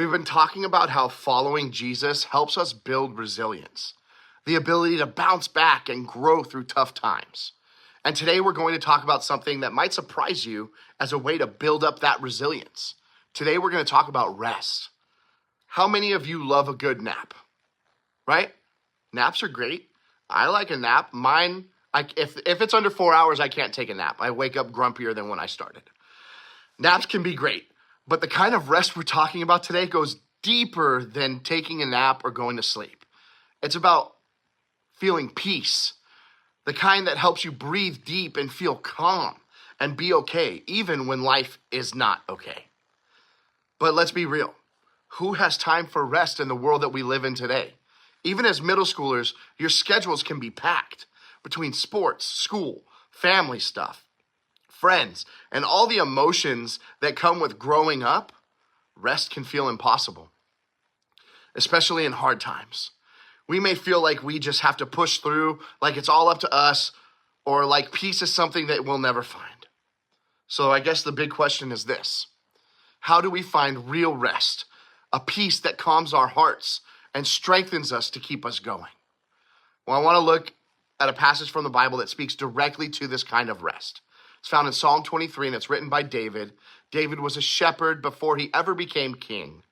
We've been talking about how following Jesus helps us build resilience, the ability to bounce back and grow through tough times. And today we're going to talk about something that might surprise you as a way to build up that resilience. Today we're going to talk about rest. How many of you love a good nap? Right? Naps are great. I like a nap. Mine, if it's under 4 hours, I can't take a nap. I wake up grumpier than when I started. Naps can be great, but the kind of rest we're talking about today goes deeper than taking a nap or going to sleep. It's about feeling peace, the kind that helps you breathe deep and feel calm and be okay, even when life is not okay. But let's be real. Who has time for rest in the world that we live in today? Even as middle schoolers, your schedules can be packed between sports, school, family stuff, friends, and all the emotions that come with growing up. Rest can feel impossible, especially in hard times. We may feel like we just have to push through, like it's all up to us, or like peace is something that we'll never find. So I guess the big question is this: how do we find real rest, a peace that calms our hearts and strengthens us to keep us going? Well, I want to look at a passage from the Bible that speaks directly to this kind of rest. It's found in Psalm 23, and it's written by David. David was a shepherd before he ever became king,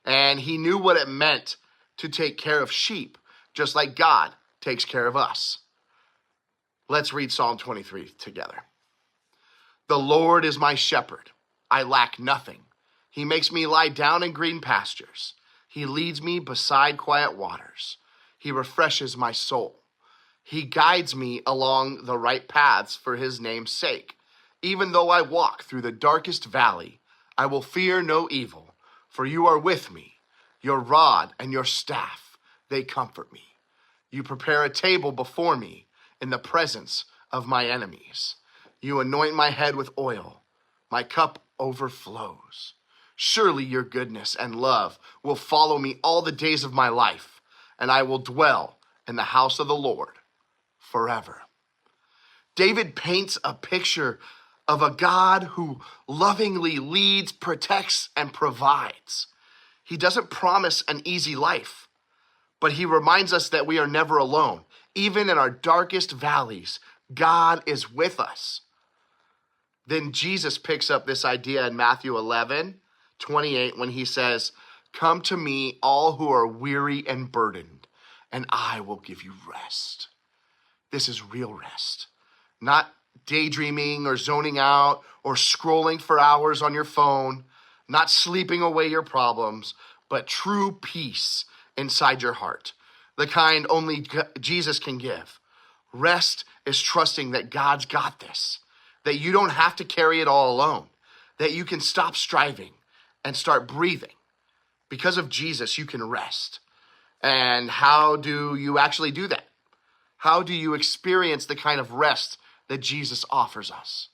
and he knew what it meant to take care of sheep, just like God takes care of us. Let's read Psalm 23 together. The Lord is my shepherd. I lack nothing. He makes me lie down in green pastures. He leads me beside quiet waters. He refreshes my soul. He guides me along the right paths for his name's sake. Even though I walk through the darkest valley, I will fear no evil, for you are with me. Your rod and your staff, they comfort me. You prepare a table before me in the presence of my enemies. You anoint my head with oil. My cup overflows. Surely your goodness and love will follow me all the days of my life, and I will dwell in the house of the Lord forever. David paints a picture of a God who lovingly leads, protects, and provides. He doesn't promise an easy life, but he reminds us that we are never alone. Even in our darkest valleys, God is with us. Then Jesus picks up this idea in Matthew 11:28 when he says, "Come to me, all who are weary and burdened, and I will give you rest." This is real rest, not daydreaming or zoning out or scrolling for hours on your phone, not sleeping away your problems, but true peace inside your heart, the kind only Jesus can give. Rest is trusting that God's got this, that you don't have to carry it all alone, that you can stop striving and start breathing. Because of Jesus, you can rest. And how do you actually do that? How do you experience the kind of rest that Jesus offers us?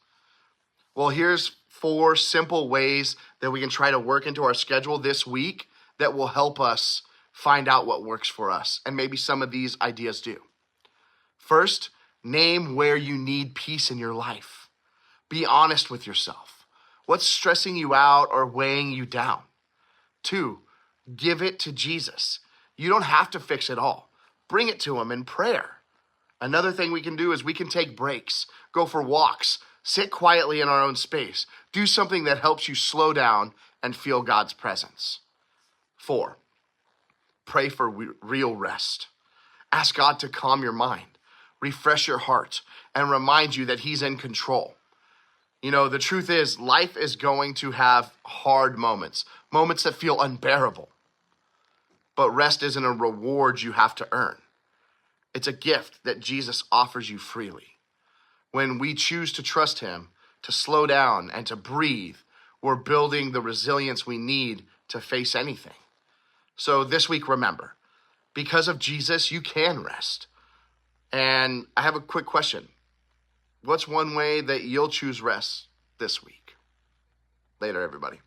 Well, here's 4 simple ways that we can try to work into our schedule this week that will help us find out what works for us. And maybe some of these ideas do. First, name where you need peace in your life. Be honest with yourself. What's stressing you out or weighing you down? 2, give it to Jesus. You don't have to fix it all. Bring it to him in prayer. Another thing we can do is we can take breaks, go for walks, sit quietly in our own space, do something that helps you slow down and feel God's presence. 4, pray for real rest. Ask God to calm your mind, refresh your heart, and remind you that he's in control. You know, the truth is, life is going to have hard moments that feel unbearable. But rest isn't a reward you have to earn. It's a gift that Jesus offers you freely. When we choose to trust him, to slow down and to breathe, we're building the resilience we need to face anything. So this week, remember, because of Jesus, you can rest. And I have a quick question. What's one way that you'll choose rest this week? Later, everybody.